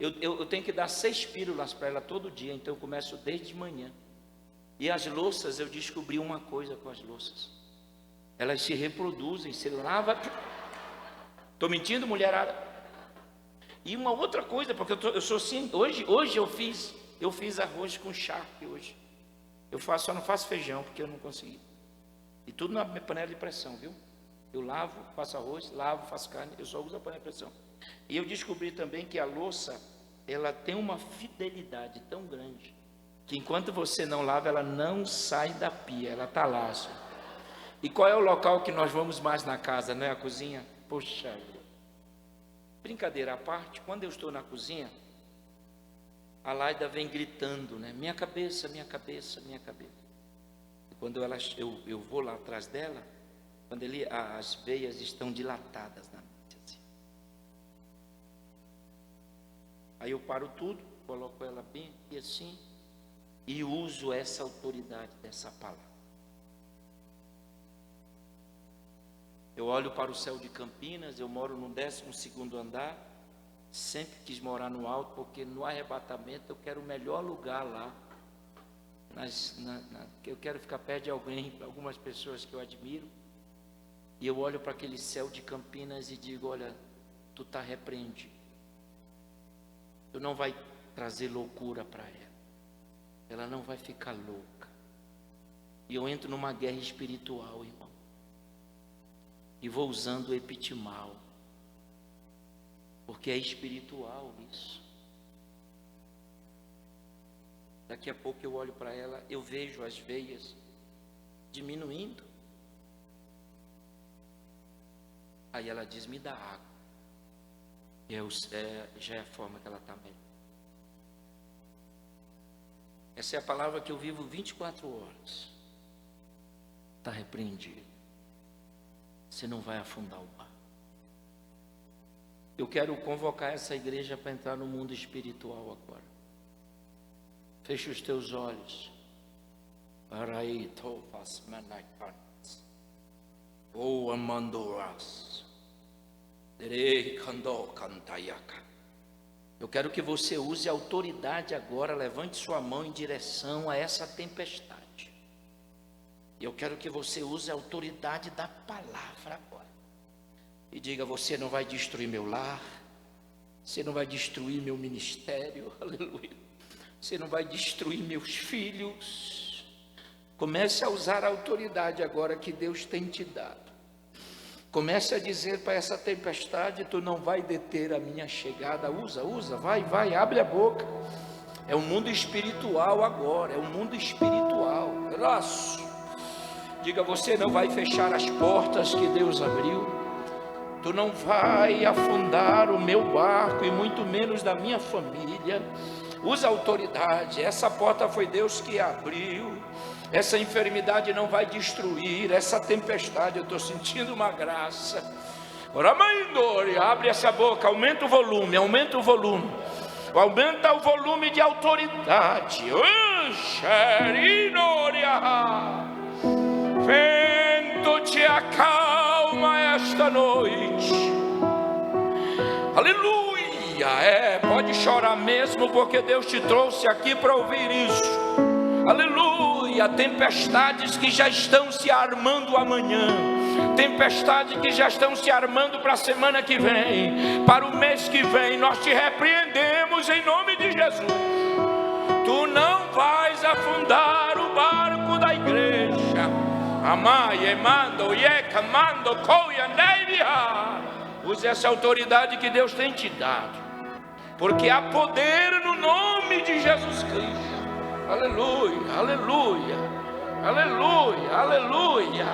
Eu tenho que dar 6 pílulas para ela todo dia. Então, eu começo desde manhã. E as louças, eu descobri uma coisa com as louças. Elas se reproduzem, se lava... Estou mentindo, mulherada? E uma outra coisa, porque eu sou assim, hoje eu fiz arroz com charque hoje. Só não faço feijão, porque eu não consegui. E tudo na panela de pressão, viu? Eu lavo, faço arroz, faço carne, eu só uso a panela de pressão. E eu descobri também que a louça, ela tem uma fidelidade tão grande, que enquanto você não lava, ela não sai da pia, ela está lá. Assim. E qual é o local que nós vamos mais na casa, não é a cozinha? Poxa vida. Brincadeira à parte, quando eu estou na cozinha, a Laida vem gritando, né? Minha cabeça, minha cabeça, minha cabeça. E quando eu vou lá atrás dela, quando as veias estão dilatadas na mente, assim. Aí eu paro tudo, coloco ela bem aqui assim, e uso essa autoridade dessa palavra. Eu olho para o céu de Campinas, eu moro no 12º andar, sempre quis morar no alto, porque no arrebatamento eu quero o melhor lugar lá. Eu quero ficar perto de algumas pessoas que eu admiro. E eu olho para aquele céu de Campinas e digo, olha, tu está repreendido. Tu não vai trazer loucura para ela. Ela não vai ficar louca. E eu entro numa guerra espiritual, irmão. E vou usando o epitimal, porque é espiritual isso. Daqui a pouco eu olho para ela, eu vejo as veias diminuindo. Aí ela diz, me dá água. E já é a forma que ela está melhor. Essa é a palavra que eu vivo 24 horas. Está repreendido. Você não vai afundar o mar. Eu quero convocar essa igreja para entrar no mundo espiritual agora. Feche os teus olhos. Eu quero que você use a autoridade agora. Levante sua mão em direção a essa tempestade. Eu quero que você use a autoridade da palavra agora. e diga: você não vai destruir meu lar, você não vai destruir meu ministério, aleluia, você não vai destruir meus filhos. Comece a usar a autoridade agora que Deus tem te dado. Comece a dizer para essa tempestade: tu não vai deter a minha chegada. Usa, vai, abre a boca. É um mundo espiritual agora, é um mundo espiritual. Diga: você não vai fechar as portas que Deus abriu. Tu não vai afundar o meu barco e muito menos da minha família. Usa a autoridade. Essa porta foi Deus que abriu. Essa enfermidade não vai destruir. Essa tempestade, eu estou sentindo uma graça. Abre essa boca, aumenta o volume. Aumenta o volume de autoridade. Vento te acalma esta noite. Aleluia. Pode chorar mesmo, porque Deus te trouxe aqui para ouvir isso. Aleluia. Tempestades que já estão se armando amanhã, tempestades que já estão se armando para a semana que vem, para o mês que vem, nós te repreendemos em nome de Jesus. Tu não vais afundar o barco da igreja. Amai, emando, yeca, mando, coia, neivia. Use essa autoridade que Deus tem te dado, porque há poder no nome de Jesus Cristo. Aleluia, aleluia, aleluia, aleluia,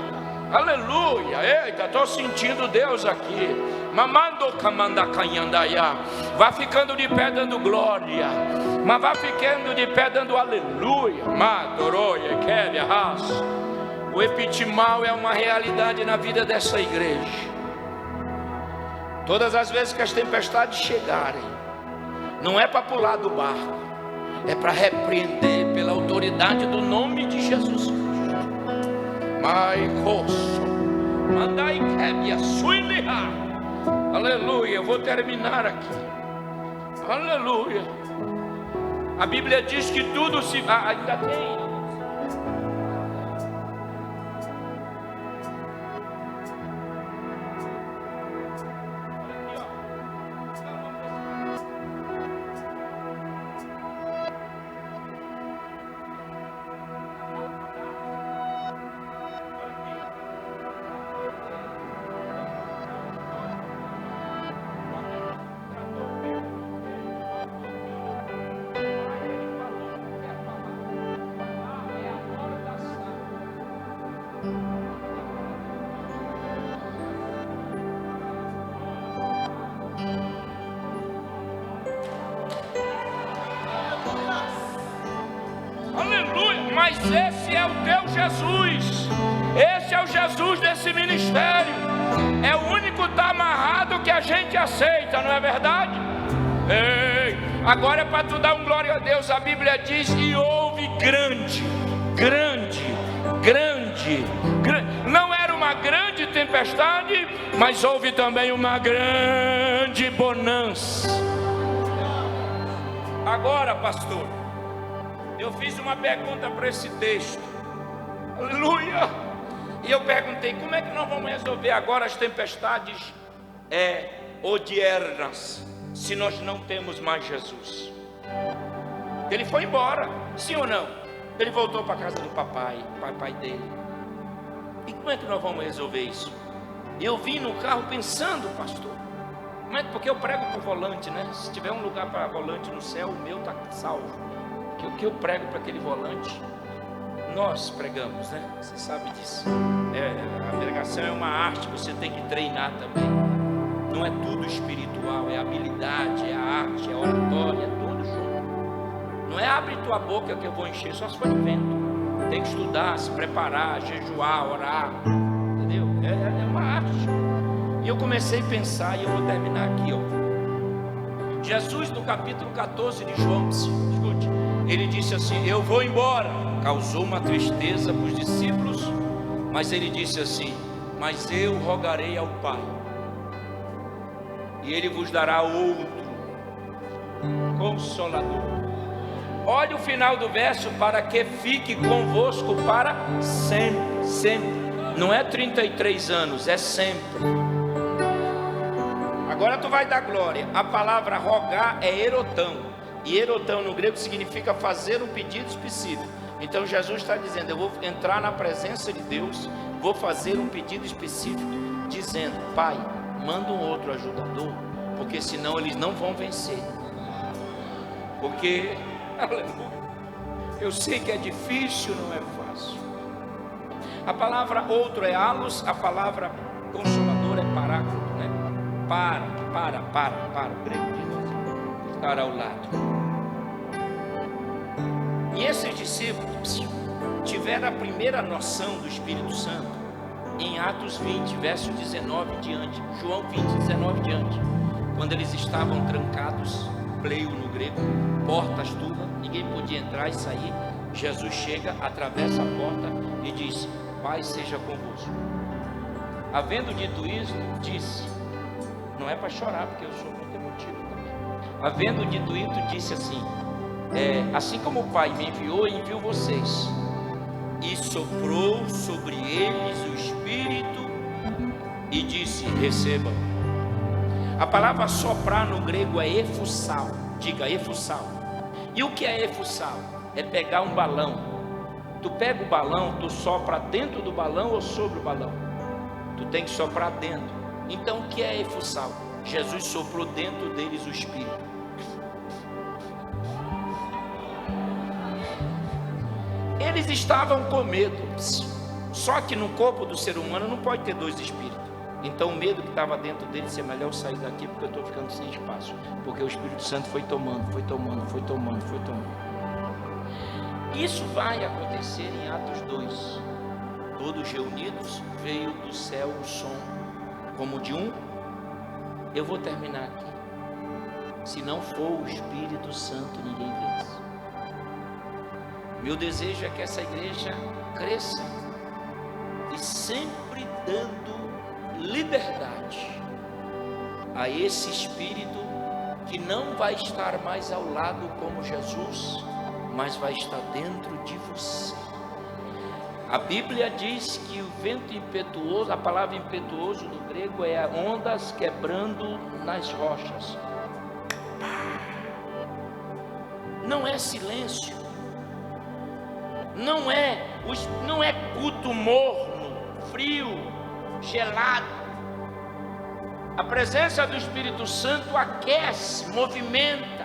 aleluia. Eita, estou sentindo Deus aqui. Mamando camanda canhandaia. Vá ficando de pé dando glória, mas vá ficando de pé dando aleluia. Madoroia, queria raça. O epitimal é uma realidade na vida dessa igreja. Todas as vezes que as tempestades chegarem, não é para pular do barco, é para repreender pela autoridade do nome de Jesus Cristo. Aleluia. Eu vou terminar aqui. Aleluia. A Bíblia diz que tudo se... ainda tem. Mas esse é o teu Jesus, esse é o Jesus desse ministério, é o único que está amarrado que a gente aceita, não é verdade? Ei, agora é para tu dar um glória a Deus. A Bíblia diz que houve grande, não era uma grande tempestade, mas houve também uma grande bonança. Agora, pastor, eu fiz uma pergunta para esse texto, aleluia, e eu perguntei: como é que nós vamos resolver agora as tempestades odiernas, se nós não temos mais Jesus? Ele foi embora, sim ou não? Ele voltou para a casa do papai dele. E como é que nós vamos resolver isso? Eu vim no carro pensando, pastor, como é que, porque eu prego para o volante, né? Se tiver um lugar para volante no céu, o meu está salvo. O que eu prego para aquele volante, nós pregamos, né? Você sabe disso. A pregação é uma arte, você tem que treinar também. Não é tudo espiritual, é habilidade, é a arte, é oratória, é tudo junto. Não é abre tua boca que eu vou encher, só se for de vento. Tem que estudar, se preparar, jejuar, orar, entendeu? É uma arte. E eu comecei a pensar, e eu vou terminar aqui, ó. Jesus, no capítulo 14 de João, escute, ele disse assim: eu vou embora. Causou uma tristeza para os discípulos, mas ele disse assim: mas eu rogarei ao Pai, e Ele vos dará outro Consolador. Olha o final do verso: para que fique convosco para sempre. Sempre. Não é 33 anos, é sempre. Agora tu vai dar glória. A palavra rogar é erotão. E erotão no grego significa fazer um pedido específico. Então Jesus está dizendo: eu vou entrar na presença de Deus, vou fazer um pedido específico, dizendo: Pai, manda um outro ajudador, porque senão eles não vão vencer. Porque, aleluia, eu sei que é difícil, não é fácil. A palavra outro é halos, a palavra consolador é paráclito, né? Para, o grego diz, estar ao lado. E esses discípulos tiveram a primeira noção do Espírito Santo em Atos 20, verso 19 diante, João 20, 19 diante, quando eles estavam trancados, pleio no grego, portas tudo, ninguém podia entrar e sair. Jesus chega, atravessa a porta e diz: Pai seja convosco. Havendo dito isto, disse, não é para chorar, porque eu sou muito emotivo também. Havendo dito isto, disse assim: assim como o Pai me enviou, envio vocês. E soprou sobre eles o Espírito e disse: recebam. A palavra soprar no grego é efusal. Diga efusal. E o que é efusal? É pegar um balão. Tu pega o balão, tu sopra dentro do balão ou sobre o balão? Tu tem que soprar dentro. Então o que é efusal? Jesus soprou dentro deles o Espírito. Eles estavam com medo. Só que no corpo do ser humano não pode ter dois espíritos. Então o medo que estava dentro deles, é melhor eu sair daqui, porque eu estou ficando sem espaço. Porque o Espírito Santo foi tomando. Isso vai acontecer em Atos 2. Todos reunidos, veio do céu o som, como de um. Eu vou terminar aqui. Se não for o Espírito Santo, ninguém vence. Meu desejo é que essa igreja cresça e sempre dando liberdade a esse Espírito que não vai estar mais ao lado como Jesus, mas vai estar dentro de você. A Bíblia diz que o vento impetuoso, a palavra impetuoso no grego é ondas quebrando nas rochas. Não é silêncio, não é culto morno, frio, gelado. A presença do Espírito Santo aquece, movimenta,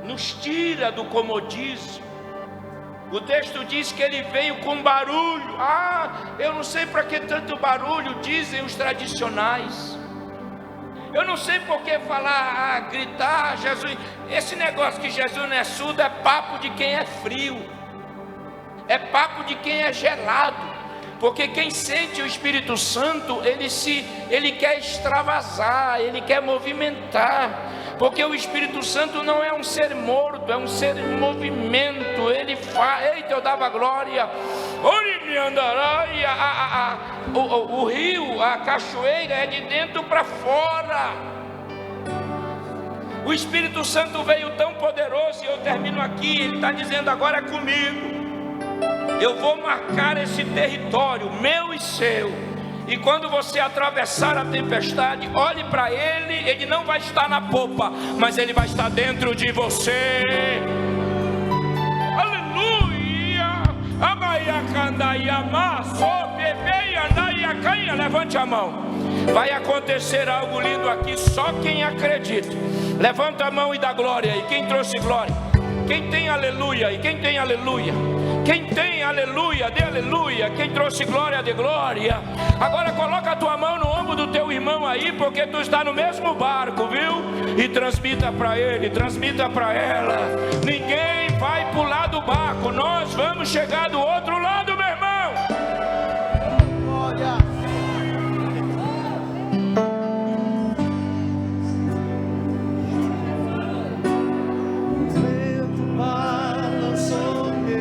nos tira do comodismo. O texto diz que ele veio com barulho. Eu não sei para que tanto barulho, dizem os tradicionais. Eu não sei por que falar, gritar, Jesus. Esse negócio que Jesus não é surdo é papo de quem é frio, é papo de quem é gelado. Porque quem sente o Espírito Santo, ele quer extravasar, ele quer movimentar. Porque o Espírito Santo não é um ser morto, é um ser em movimento. Ele faz. Eita, eu dava glória. O rio, a cachoeira é de dentro para fora. O Espírito Santo veio tão poderoso, e eu termino aqui. Ele está dizendo: agora é comigo. Eu vou marcar esse território, meu e seu. E quando você atravessar a tempestade, olhe para ele. Ele não vai estar na popa, mas ele vai estar dentro de você. Aleluia. Levante a mão. Vai acontecer algo lindo aqui, só quem acredita. Levanta a mão e dá glória. E quem trouxe glória? Quem tem aleluia? E quem tem aleluia? Quem tem aleluia, dê aleluia. Quem trouxe glória, dê glória. Agora coloca a tua mão no ombro do teu irmão aí, porque tu está no mesmo barco, viu? E transmita para ele, transmita para ela. Ninguém vai pular do barco, nós vamos chegar do outro lado, meu irmão. Glória.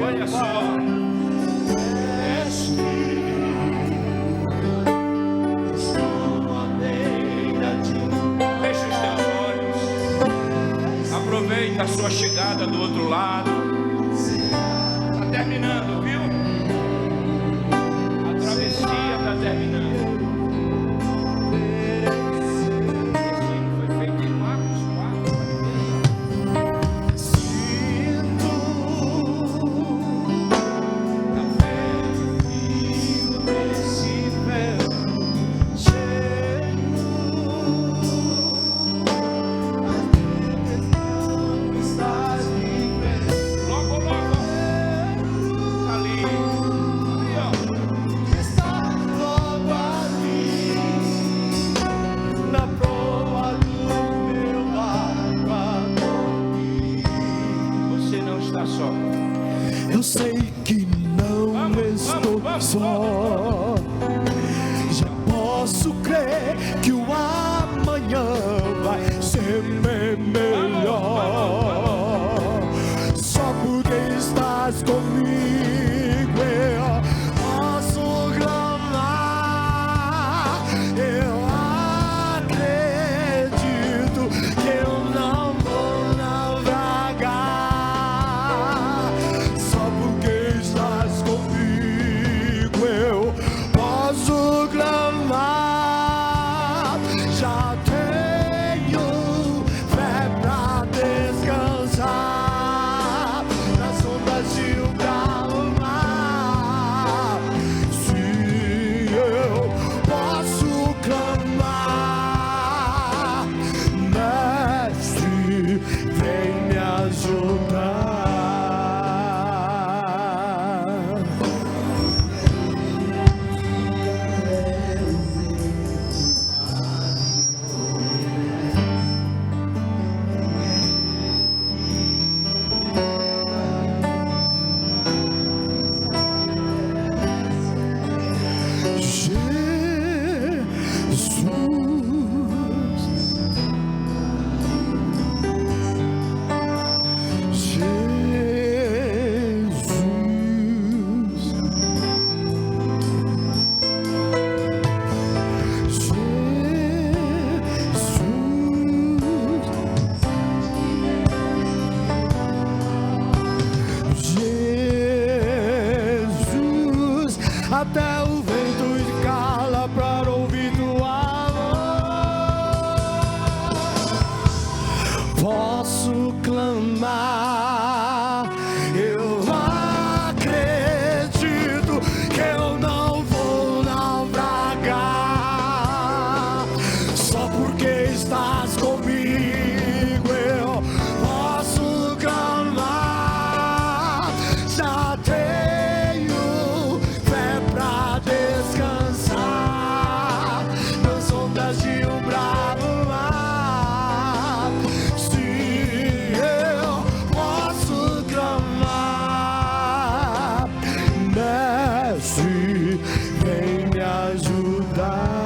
Olha só. Feche os teus olhos. Aproveita a sua chegada do outro lado. Está terminando, viu? A travessia está terminando.
só. Já posso crer que o amanhã vai ser melhor. Só porque estás comigo eu posso clamar. Eu acredito que eu não vou naufragar. Só porque estás comigo eu posso clamar. Já tenho fé pra descansar nas ondas de um bravo mar. Se eu posso clamar, mestre, vem me ajudar. Jesus, até o vento de cala para ouvir tua voz. Posso clamar, eu acredito que eu não vou naufragar. Só porque estás comigo eu posso clamar. Já tenho fé pra descansar nas ondas de um bravo mar. Se eu posso clamar, mestre, vem me ajudar.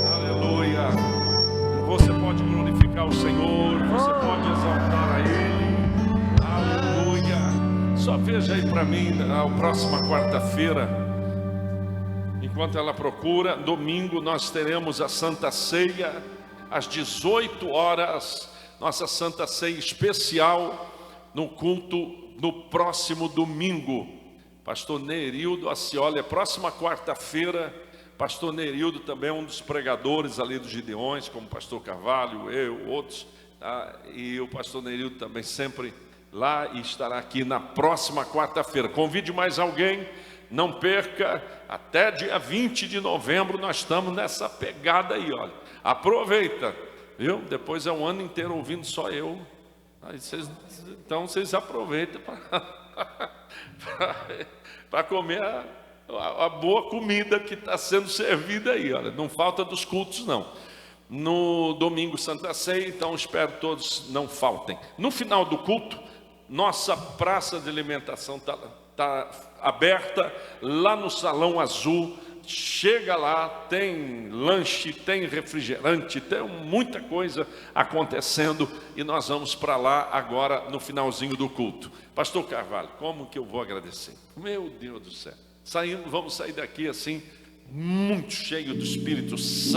Aleluia. Você pode glorificar o Senhor, você pode exaltar a Ele. Aleluia. Só veja aí para mim, na próxima quarta-feira, enquanto ela procura, domingo nós teremos a Santa Ceia às 18 horas, nossa Santa Ceia especial no culto no próximo domingo. Pastor Nerildo Acioli, próxima quarta-feira. Pastor Nerildo também é um dos pregadores ali dos Gideões, como o pastor Carvalho, eu, outros, tá? E o pastor Nerildo também sempre lá e estará aqui na próxima quarta-feira. Convide mais alguém, não perca, até dia 20 de novembro nós estamos nessa pegada aí, olha. Aproveita, viu? Depois é um ano inteiro ouvindo só eu. Aí então vocês aproveitam para comer a boa comida que está sendo servida aí, olha, não falta dos cultos não. No domingo Santa Ceia, então espero todos não faltem. No final do culto, nossa praça de alimentação tá aberta lá no Salão Azul. Chega lá, tem lanche, tem refrigerante, tem muita coisa acontecendo e nós vamos para lá agora no finalzinho do culto. Pastor Carvalho, como que eu vou agradecer? Meu Deus do céu. Vamos sair daqui assim, muito cheio do Espírito Santo.